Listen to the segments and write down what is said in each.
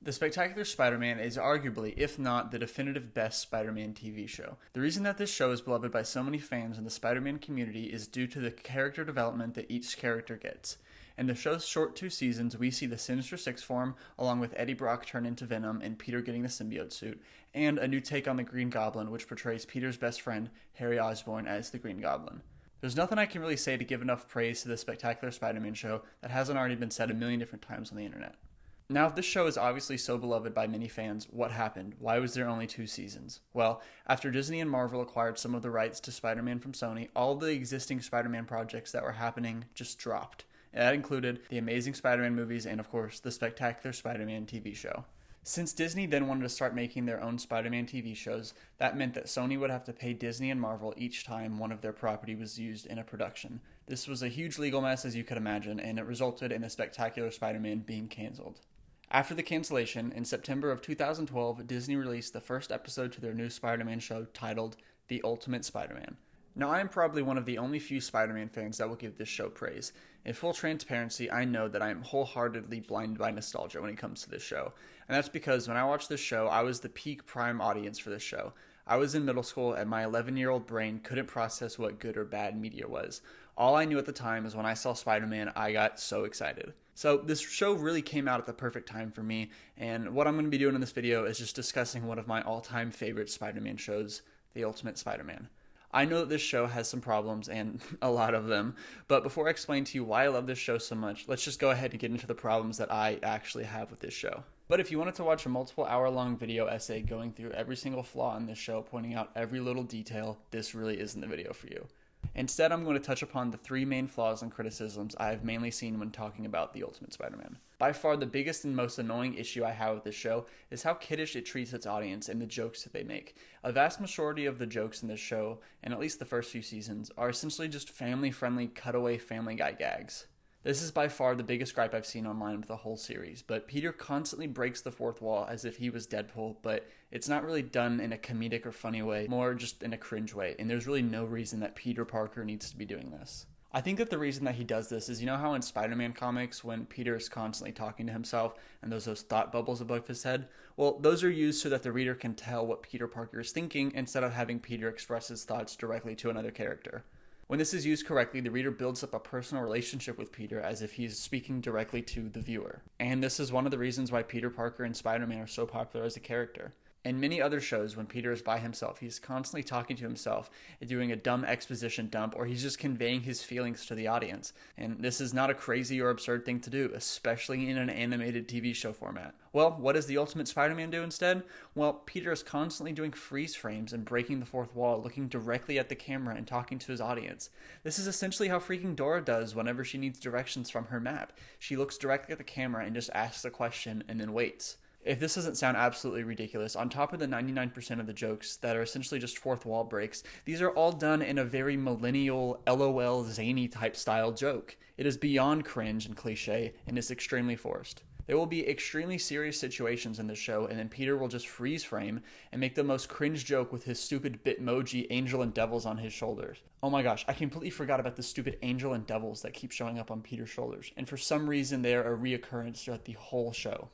The Spectacular Spider-Man is arguably, if not the definitive best Spider-Man TV show. The reason that this show is beloved by so many fans in the Spider-Man community is due to the character development that each character gets. In the show's short 2 seasons, we see the Sinister Six form, along with Eddie Brock turn into Venom and Peter getting the symbiote suit, and a new take on the Green Goblin, which portrays Peter's best friend, Harry Osborn, as the Green Goblin. There's nothing I can really say to give enough praise to the Spectacular Spider-Man show that hasn't already been said a million different times on the internet. Now, if this show is obviously so beloved by many fans, what happened? Why was there only 2 seasons? Well, after Disney and Marvel acquired some of the rights to Spider-Man from Sony, all the existing Spider-Man projects that were happening just dropped. That included the Amazing Spider-Man movies and, of course, the Spectacular Spider-Man TV show. Since Disney then wanted to start making their own Spider-Man TV shows, that meant that Sony would have to pay Disney and Marvel each time one of their property was used in a production. This was a huge legal mess, as you could imagine, and it resulted in the Spectacular Spider-Man being canceled. After the cancellation, in September of 2012, Disney released the first episode to their new Spider-Man show titled The Ultimate Spider-Man. Now, I am probably one of the only few Spider-Man fans that will give this show praise. In full transparency, I know that I am wholeheartedly blinded by nostalgia when it comes to this show. And that's because when I watched this show, I was the peak prime audience for this show. I was in middle school and my 11-year-old brain couldn't process what good or bad media was. All I knew at the time is when I saw Spider-Man, I got so excited. So this show really came out at the perfect time for me, and what I'm going to be doing in this video is just discussing one of my all-time favorite Spider-Man shows, The Ultimate Spider-Man. I know that this show has some problems, and a lot of them, but before I explain to you why I love this show so much, let's just go ahead and get into the problems that I actually have with this show. But if you wanted to watch a multiple hour-long video essay going through every single flaw in this show, pointing out every little detail, this really isn't the video for you. Instead, I'm going to touch upon the 3 main flaws and criticisms I have mainly seen when talking about The Ultimate Spider-Man. By far, the biggest and most annoying issue I have with this show is how kiddish it treats its audience and the jokes that they make. A vast majority of the jokes in this show, and at least the first few seasons, are essentially just family-friendly, cutaway Family Guy gags. This is by far the biggest gripe I've seen online with the whole series, but Peter constantly breaks the fourth wall as if he was Deadpool, but it's not really done in a comedic or funny way, more just in a cringe way, and there's really no reason that Peter Parker needs to be doing this. I think that the reason that he does this is, you know how in Spider-Man comics when Peter is constantly talking to himself and there's those thought bubbles above his head? Well, those are used so that the reader can tell what Peter Parker is thinking instead of having Peter express his thoughts directly to another character. When this is used correctly, the reader builds up a personal relationship with Peter as if he's speaking directly to the viewer. And this is one of the reasons why Peter Parker and Spider-Man are so popular as a character. In many other shows, when Peter is by himself, he's constantly talking to himself and doing a dumb exposition dump, or he's just conveying his feelings to the audience. And this is not a crazy or absurd thing to do, especially in an animated TV show format. Well, what does the Ultimate Spider-Man do instead? Well, Peter is constantly doing freeze frames and breaking the fourth wall, looking directly at the camera and talking to his audience. This is essentially how freaking Dora does whenever she needs directions from her map. She looks directly at the camera and just asks a question and then waits. If this doesn't sound absolutely ridiculous, on top of the 99% of the jokes that are essentially just fourth wall breaks, these are all done in a very millennial, LOL, zany type style joke. It is beyond cringe and cliche, and is extremely forced. There will be extremely serious situations in this show, and then Peter will just freeze frame and make the most cringe joke with his stupid Bitmoji angel and devils on his shoulders. Oh my gosh, I completely forgot about the stupid angel and devils that keep showing up on Peter's shoulders, and for some reason they are a reoccurrence throughout the whole show.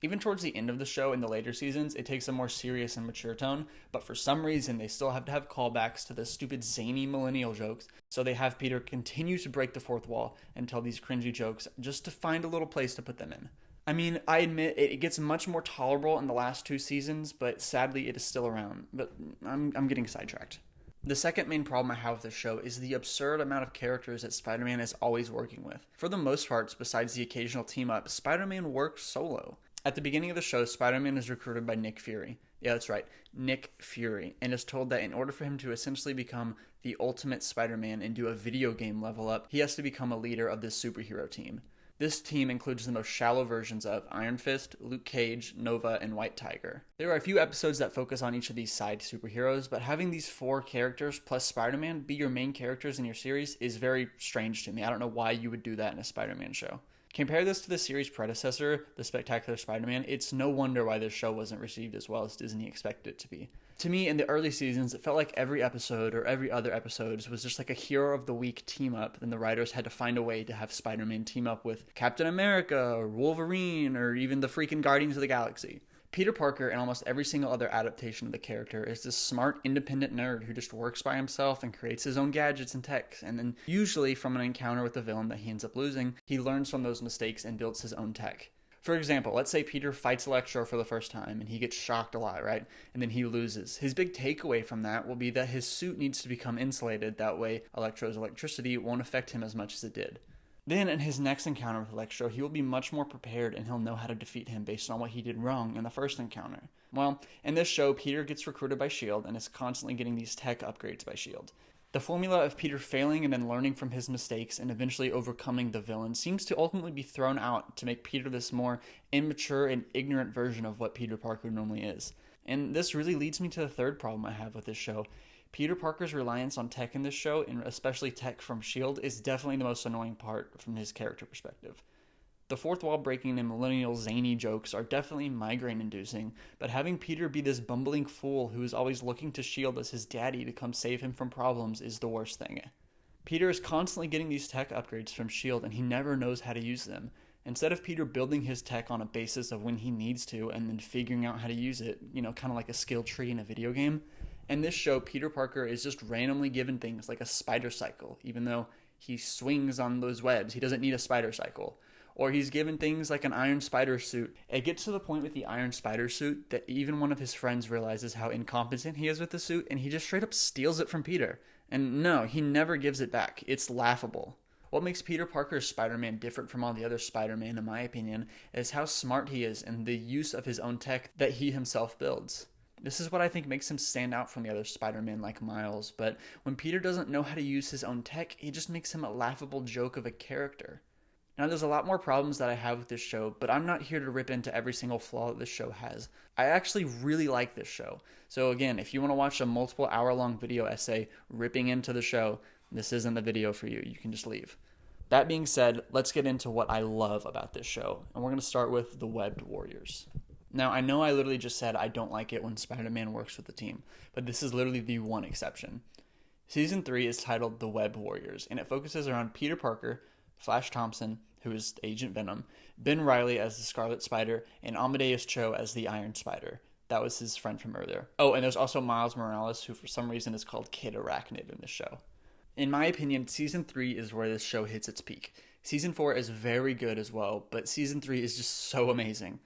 Even towards the end of the show in the later seasons, it takes a more serious and mature tone, but for some reason they still have to have callbacks to the stupid zany millennial jokes, so they have Peter continue to break the fourth wall and tell these cringy jokes just to find a little place to put them in. I mean, I admit it gets much more tolerable in the last 2 seasons, but sadly it is still around, but I'm getting sidetracked. The second main problem I have with this show is the absurd amount of characters that Spider-Man is always working with. For the most part, besides the occasional team-up, Spider-Man works solo. At the beginning of the show, Spider-Man is recruited by Nick Fury. Yeah, that's right, Nick Fury, and is told that in order for him to essentially become the ultimate Spider-Man and do a video game level up, he has to become a leader of this superhero team. This team includes the most shallow versions of Iron Fist, Luke Cage, Nova, and White Tiger. There are a few episodes that focus on each of these side superheroes, but having these 4 characters plus Spider-Man be your main characters in your series is very strange to me. I don't know why you would do that in a Spider-Man show. Compare this to the series' predecessor, The Spectacular Spider-Man, it's no wonder why this show wasn't received as well as Disney expected it to be. To me, in the early seasons, it felt like every episode or every other episode was just like a hero of the week team up, and the writers had to find a way to have Spider-Man team up with Captain America or Wolverine or even the freaking Guardians of the Galaxy. Peter Parker, in almost every single other adaptation of the character, is this smart, independent nerd who just works by himself and creates his own gadgets and tech, and then usually from an encounter with a villain that he ends up losing, he learns from those mistakes and builds his own tech. For example, let's say Peter fights Electro for the first time, and he gets shocked a lot, right? And then he loses. His big takeaway from that will be that his suit needs to become insulated, that way Electro's electricity won't affect him as much as it did. Then, in his next encounter with Electro, he will be much more prepared and he'll know how to defeat him based on what he did wrong in the first encounter. Well, in this show, Peter gets recruited by S.H.I.E.L.D. and is constantly getting these tech upgrades by S.H.I.E.L.D. The formula of Peter failing and then learning from his mistakes and eventually overcoming the villain seems to ultimately be thrown out to make Peter this more immature and ignorant version of what Peter Parker normally is. And this really leads me to the third problem I have with this show. Peter Parker's reliance on tech in this show, and especially tech from S.H.I.E.L.D., is definitely the most annoying part from his character perspective. The fourth wall breaking and millennial zany jokes are definitely migraine inducing, but having Peter be this bumbling fool who is always looking to S.H.I.E.L.D. as his daddy to come save him from problems is the worst thing. Peter is constantly getting these tech upgrades from S.H.I.E.L.D. and he never knows how to use them. Instead of Peter building his tech on a basis of when he needs to and then figuring out how to use it, kind of like a skill tree in a video game, in this show, Peter Parker is just randomly given things like a spider cycle, even though he swings on those webs. He doesn't need a spider cycle. Or he's given things like an Iron Spider suit. It gets to the point with the Iron Spider suit that even one of his friends realizes how incompetent he is with the suit, and he just straight up steals it from Peter. And no, he never gives it back. It's laughable. What makes Peter Parker's Spider-Man different from all the other Spider-Man, in my opinion, is how smart he is and the use of his own tech that he himself builds. This is what I think makes him stand out from the other Spider-Man like Miles, but when Peter doesn't know how to use his own tech, it just makes him a laughable joke of a character. Now, there's a lot more problems that I have with this show, but I'm not here to rip into every single flaw that this show has. I actually really like this show. So again, if you want to watch a multiple hour-long video essay ripping into the show, this isn't the video for you. You can just leave. That being said, let's get into what I love about this show, and we're going to start with the Webbed Warriors. Now, I know I literally just said I don't like it when Spider-Man works with the team, but this is literally the one exception. Season 3 is titled The Web Warriors, and it focuses around Peter Parker, Flash Thompson, who is Agent Venom, Ben Reilly as the Scarlet Spider, and Amadeus Cho as the Iron Spider. That was his friend from earlier. Oh, and there's also Miles Morales, who for some reason is called Kid Arachnid in this show. In my opinion, Season 3 is where this show hits its peak. Season 4 is very good as well, but Season 3 is just so amazing.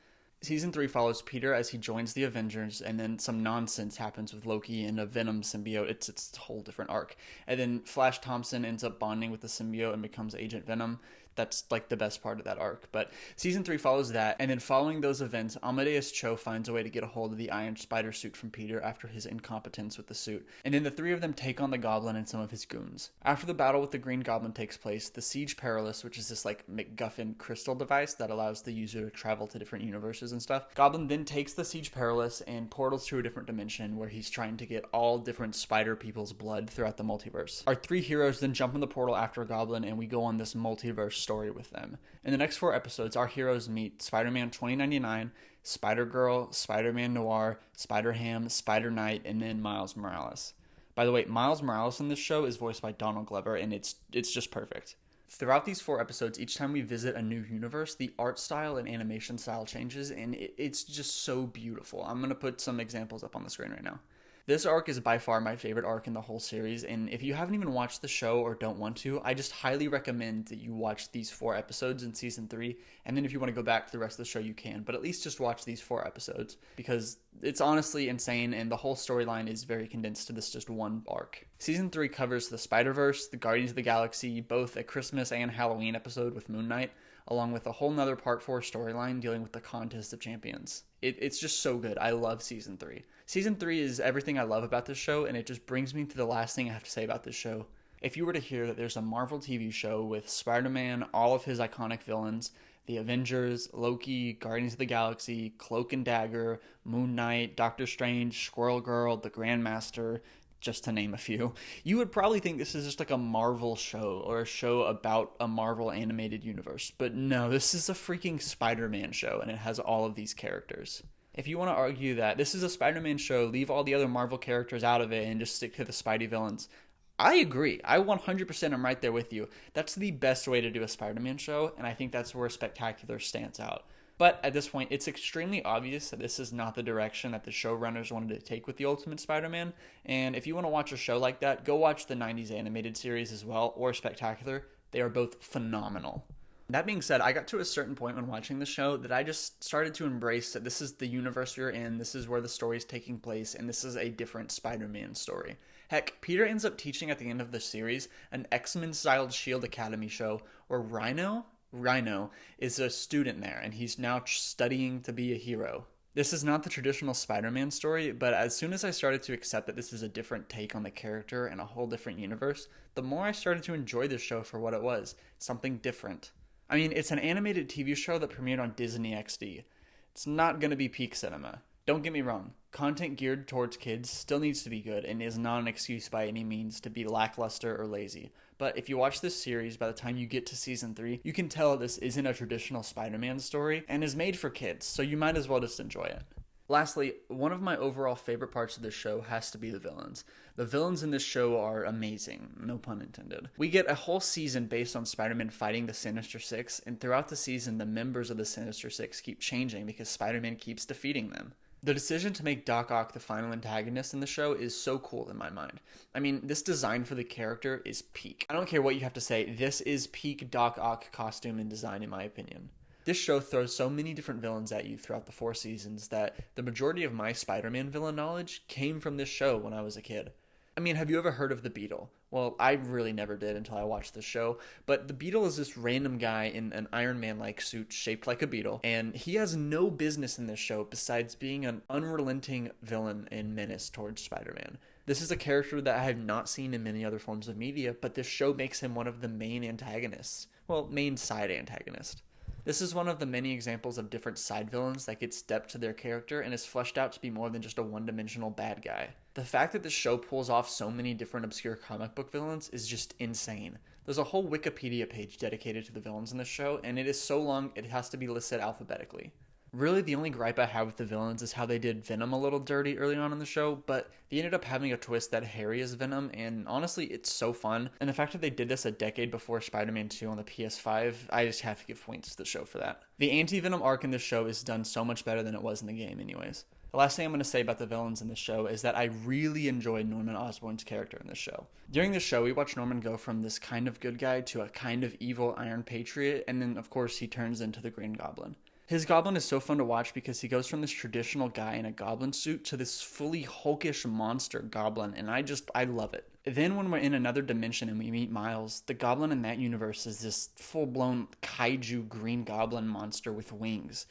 Season 3 follows Peter as he joins the Avengers, and then some nonsense happens with Loki and a Venom symbiote. It's a whole different arc. And then Flash Thompson ends up bonding with the symbiote and becomes Agent Venom. That's like the best part of that arc. But Season 3 follows that, and then following those events, Amadeus Cho finds a way to get a hold of the Iron Spider suit from Peter after his incompetence with the suit. And then the three of them take on the Goblin and some of his goons. After the battle with the Green Goblin takes place, the Siege Perilous, which is this like MacGuffin crystal device that allows the user to travel to different universes and stuff, Goblin then takes the Siege Perilous and portals to a different dimension where he's trying to get all different spider people's blood throughout the multiverse. Our three heroes then jump in the portal after Goblin, and we go on this multiverse story with them. In the next 4 episodes, our heroes meet Spider-Man 2099, Spider-Girl, Spider-Man Noir, Spider-Ham, Spider-Knight, and then Miles Morales. By the way, Miles Morales in this show is voiced by Donald Glover, and it's just perfect. Throughout these 4 episodes, each time we visit a new universe, the art style and animation style changes, and it's just so beautiful. I'm going to put some examples up on the screen right now. This arc is by far my favorite arc in the whole series, and if you haven't even watched the show or don't want to, I just highly recommend that you watch these 4 episodes in Season 3, and then if you want to go back to the rest of the show, you can, but at least just watch these 4 episodes, because it's honestly insane, and the whole storyline is very condensed to this just one arc. Season 3 covers the Spider-Verse, the Guardians of the Galaxy, both a Christmas and Halloween episode with Moon Knight, along with a whole nother Part 4 storyline dealing with the Contest of Champions. It's just so good. I love Season 3. Season 3 is everything I love about this show, and it just brings me to the last thing I have to say about this show. If you were to hear that there's a Marvel TV show with Spider-Man, all of his iconic villains, the Avengers, Loki, Guardians of the Galaxy, Cloak and Dagger, Moon Knight, Doctor Strange, Squirrel Girl, the Grandmaster, just to name a few, you would probably think this is just like a Marvel show or a show about a Marvel animated universe. But no, this is a freaking Spider-Man show, and it has all of these characters. If you want to argue that this is a Spider-Man show, leave all the other Marvel characters out of it and just stick to the Spidey villains, I agree. I 100% am right there with you. That's the best way to do a Spider-Man show, and I think that's where Spectacular stands out. But at this point, it's extremely obvious that this is not the direction that the showrunners wanted to take with The Ultimate Spider-Man, and if you want to watch a show like that, go watch the 90s animated series as well, or Spectacular. They are both phenomenal. That being said, I got to a certain point when watching the show that I just started to embrace that this is the universe we're in, this is where the story is taking place, and this is a different Spider-Man story. Heck, Peter ends up teaching at the end of the series an X-Men-styled SHIELD Academy show where Rhino is a student there, and he's now studying to be a hero. This is not the traditional Spider-Man story, but as soon as I started to accept that this is a different take on the character and a whole different universe, the more I started to enjoy this show for what it was, something different. I mean, it's an animated TV show that premiered on Disney XD. It's not going to be peak cinema. Don't get me wrong, content geared towards kids still needs to be good and is not an excuse by any means to be lackluster or lazy. But if you watch this series, by the time you get to season 3, you can tell this isn't a traditional Spider-Man story and is made for kids, so you might as well just enjoy it. Lastly, one of my overall favorite parts of this show has to be the villains. The villains in this show are amazing, no pun intended. We get a whole season based on Spider-Man fighting the Sinister Six, and throughout the season, the members of the Sinister Six keep changing because Spider-Man keeps defeating them. The decision to make Doc Ock the final antagonist in the show is so cool in my mind. I mean, this design for the character is peak. I don't care what you have to say, this is peak Doc Ock costume and design in my opinion. This show throws so many different villains at you throughout the 4 seasons that the majority of my Spider-Man villain knowledge came from this show when I was a kid. I mean, have you ever heard of the Beetle? Well, I really never did until I watched the show, but the Beetle is this random guy in an Iron Man-like suit shaped like a beetle, and he has no business in this show besides being an unrelenting villain and menace towards Spider-Man. This is a character that I have not seen in many other forms of media, but this show makes him one of the main antagonists. Well, main side antagonist. This is one of the many examples of different side villains that gets depth to their character and is fleshed out to be more than just a one-dimensional bad guy. The fact that this show pulls off so many different obscure comic book villains is just insane. There's a whole Wikipedia page dedicated to the villains in this show, and it is so long it has to be listed alphabetically. Really, the only gripe I have with the villains is how they did Venom a little dirty early on in the show, but they ended up having a twist that Harry is Venom, and honestly, it's so fun. And the fact that they did this a decade before Spider-Man 2 on the PS5, I just have to give points to the show for that. The anti-Venom arc in this show is done so much better than it was in the game anyways. The last thing I'm going to say about the villains in this show is that I really enjoyed Norman Osborn's character in this show. During this show, we watch Norman go from this kind of good guy to a kind of evil Iron Patriot, and then, of course, he turns into the Green Goblin. His Goblin is so fun to watch because he goes from this traditional guy in a goblin suit to this fully hulkish monster goblin, and I love it. Then when we're in another dimension and we meet Miles, the Goblin in that universe is this full-blown kaiju Green Goblin monster with wings.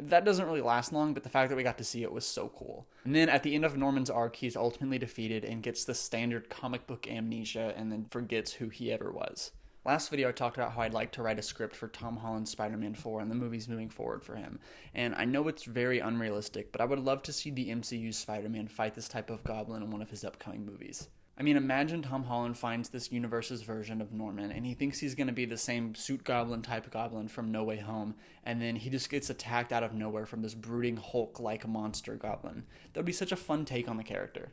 That doesn't really last long, but the fact that we got to see it was so cool. And then at the end of Norman's arc, he's ultimately defeated and gets the standard comic book amnesia and then forgets who he ever was. Last video I talked about how I'd like to write a script for Tom Holland's Spider-Man 4 and the movies moving forward for him. And I know it's very unrealistic, but I would love to see the MCU's Spider-Man fight this type of goblin in one of his upcoming movies. I mean, imagine Tom Holland finds this universe's version of Norman, and he thinks he's going to be the same suit goblin type goblin from No Way Home, and then he just gets attacked out of nowhere from this brooding Hulk-like monster goblin. That would be such a fun take on the character.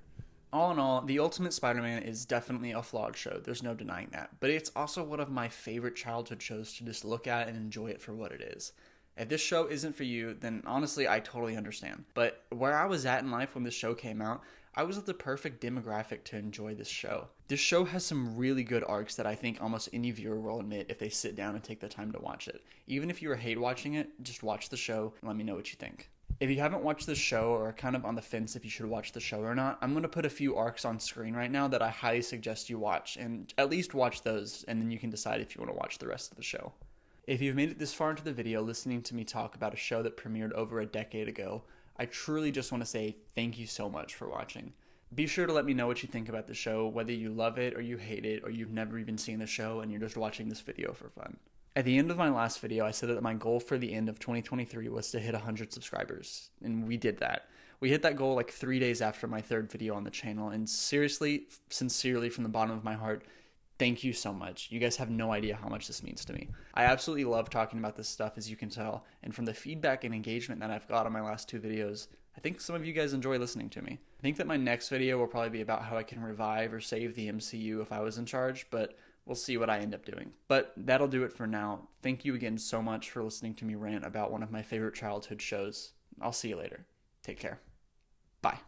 All in all, The Ultimate Spider-Man is definitely a flawed show, there's no denying that, but it's also one of my favorite childhood shows to just look at and enjoy it for what it is. If this show isn't for you, then honestly, I totally understand. But where I was at in life when this show came out, I was at the perfect demographic to enjoy this show. This show has some really good arcs that I think almost any viewer will admit if they sit down and take the time to watch it. Even if you hate watching it, just watch the show and let me know what you think. If you haven't watched this show or are kind of on the fence if you should watch the show or not, I'm going to put a few arcs on screen right now that I highly suggest you watch, and at least watch those, and then you can decide if you want to watch the rest of the show. If you've made it this far into the video listening to me talk about a show that premiered over a decade ago, I truly just want to say thank you so much for watching. Be sure to let me know what you think about the show, whether you love it or you hate it or you've never even seen the show and you're just watching this video for fun. At the end of my last video, I said that my goal for the end of 2023 was to hit 100 subscribers, and we did that. We hit that goal like 3 days after my third video on the channel, and seriously, sincerely, from the bottom of my heart, thank you so much. You guys have no idea how much this means to me. I absolutely love talking about this stuff, as you can tell, and from the feedback and engagement that I've got on my last 2 videos, I think some of you guys enjoy listening to me. I think that my next video will probably be about how I can revive or save the MCU if I was in charge, but we'll see what I end up doing. But that'll do it for now. Thank you again so much for listening to me rant about one of my favorite childhood shows. I'll see you later. Take care. Bye.